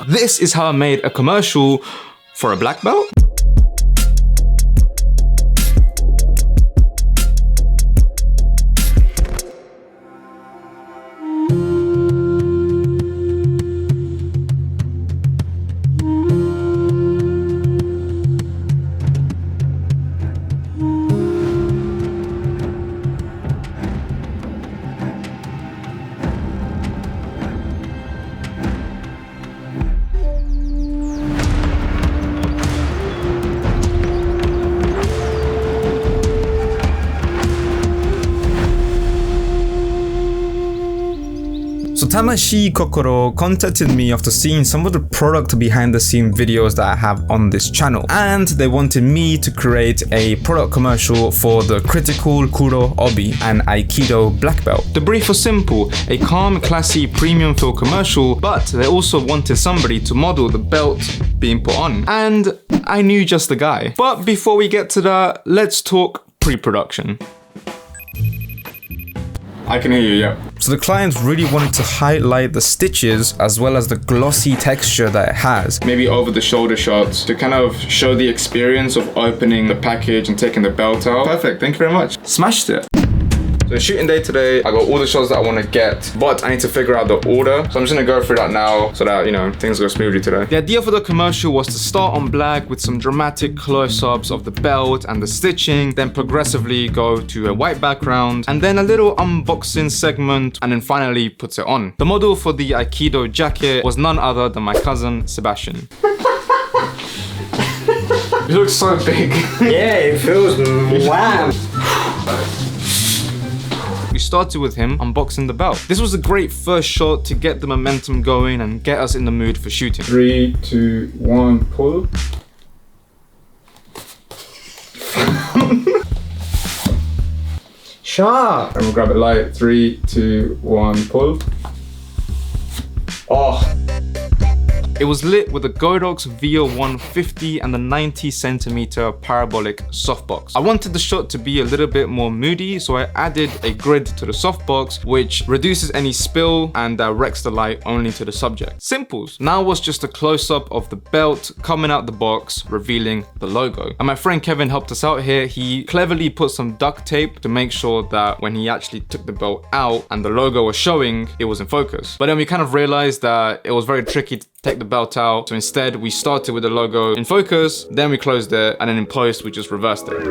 This is how I made a commercial for a black belt. So Tamashi Kokoro contacted me after seeing some of the product behind the scene videos that I have on this channel, and they wanted me to create a product commercial for the Critical Kuro Obi and Aikido black belt. The brief was simple, a calm, classy, premium feel commercial, but they also wanted somebody to model the belt being put on. And I knew just the guy. But before we get to that, let's talk pre-production. I can hear you, yeah. So the clients really wanted to highlight the stitches as well as the glossy texture that it has. Maybe over the shoulder shots to kind of show the experience of opening the package and taking the belt out. Perfect, thank you very much. Smashed it. So shooting day today, I got all the shots that I want to get, but I need to figure out the order. So I'm just gonna go through that now so that, you know, things go smoothly today. The idea for the commercial was to start on black with some dramatic close-ups of the belt and the stitching, then progressively go to a white background, and then a little unboxing segment, and then finally puts it on. The model for the Aikido jacket was none other than my cousin, Sebastian. You look so big. Yeah, it feels wham. We started with him unboxing the belt. This was a great first shot to get the momentum going and get us in the mood for shooting. 3, 2, 1, pull. Sharp. And we'll grab it light. 3, 2, 1, pull. Oh. It was lit with the Godox VO150 and the 90cm parabolic softbox. I wanted the shot to be a little bit more moody, so I added a grid to the softbox, which reduces any spill and directs the light only to the subject. Simples. Now was just a close-up of the belt coming out the box, revealing the logo. And my friend Kevin helped us out here. He cleverly put some duct tape to make sure that when he actually took the belt out and the logo was showing, it was in focus. But then we kind of realized that it was very tricky to take the belt out, so instead we started with the logo in focus, then we closed it, and then in post we just reversed it.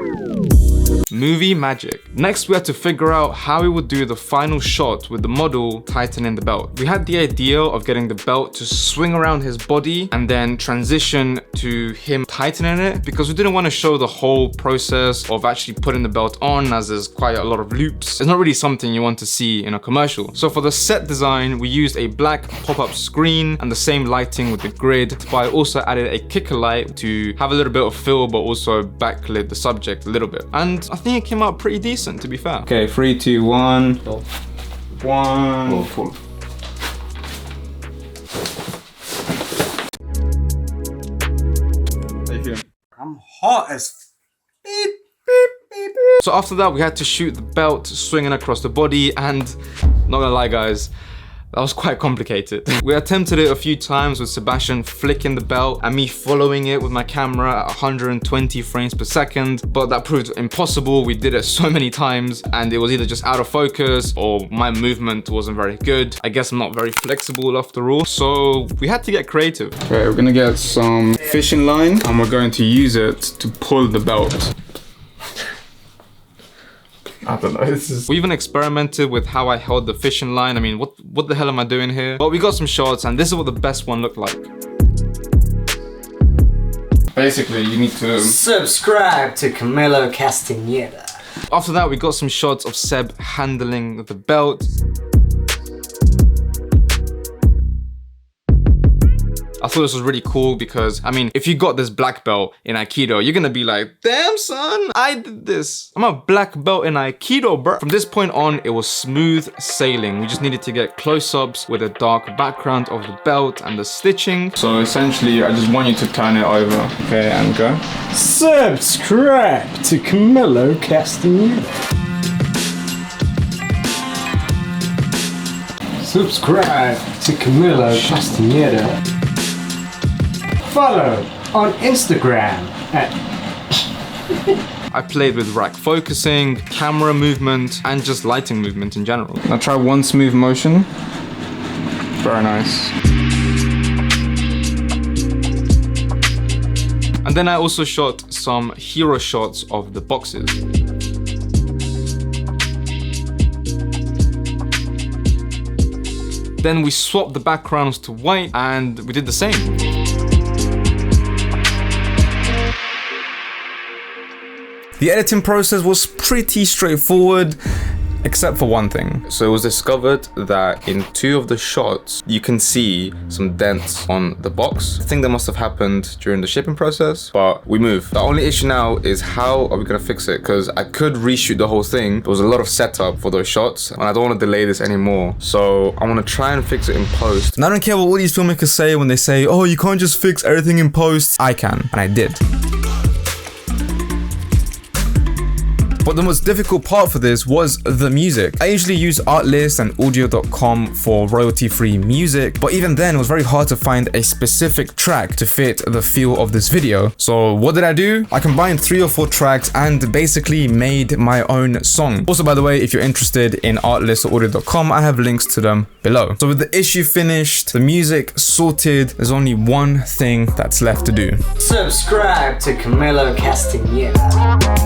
Movie magic. Next we had to figure out how we would do the final shot with the model tightening the belt. We had the idea of getting the belt to swing around his body and then transition to him tightening it, because we didn't want to show the whole process of actually putting the belt on, as there's quite a lot of loops. It's not really something you want to see in a commercial. So for the set design, we used a black pop-up screen and the same lighting with the grid, but I also added a kicker light to have a little bit of fill but also backlit the subject a little bit. And I think it came out pretty decent, to be fair. Okay, 3, 2, 1. 1. Full. How you feeling? I'm hot as beep. So after that, we had to shoot the belt swinging across the body, and not gonna lie guys, that was quite complicated. We attempted it a few times with Sebastian flicking the belt and me following it with my camera at 120 frames per second, but that proved impossible. We did it so many times and it was either just out of focus or my movement wasn't very good. I guess I'm not very flexible after all, so we had to get creative. Okay, we're gonna get some fishing line and we're going to use it to pull the belt. I don't know, We even experimented with how I held the fishing line. I mean, what the hell am I doing here? But we got some shots and this is what the best one looked like. Basically, you need to subscribe to Camilo Castaneda. After that, we got some shots of Seb handling the belt. I thought this was really cool because, I mean, if you got this black belt in Aikido, you're gonna be like, damn son, I did this. I'm a black belt in Aikido, bro. From this point on, it was smooth sailing. We just needed to get close-ups with a dark background of the belt and the stitching. So essentially, I just want you to turn it over. Okay, and go. Subscribe to Camilo Castaneda. Subscribe to Camilo Castaneda. follow on Instagram at I played with rack focusing, camera movement, and just lighting movement in general. Now try one smooth motion. Very nice. And then I also shot some hero shots of the boxes. Then we swapped the backgrounds to white and we did the same. The editing process was pretty straightforward, except for one thing. So it was discovered that in 2 of the shots, you can see some dents on the box. I think that must have happened during the shipping process, but we moved. The only issue now is how are we gonna fix it? Because I could reshoot the whole thing. There was a lot of setup for those shots, and I don't wanna delay this anymore. So I wanna try and fix it in post. And I don't care what all these filmmakers say when they say, oh, you can't just fix everything in post. I can, and I did. But the most difficult part for this was the music. I usually use Artlist and audio.com for royalty-free music, but even then it was very hard to find a specific track to fit the feel of this video. So what did I do? I combined 3 or 4 tracks and basically made my own song. Also, by the way, if you're interested in Artlist or audio.com, I have links to them below. So with the issue finished, the music sorted, there's only one thing that's left to do. subscribe to Camilo Castañeda.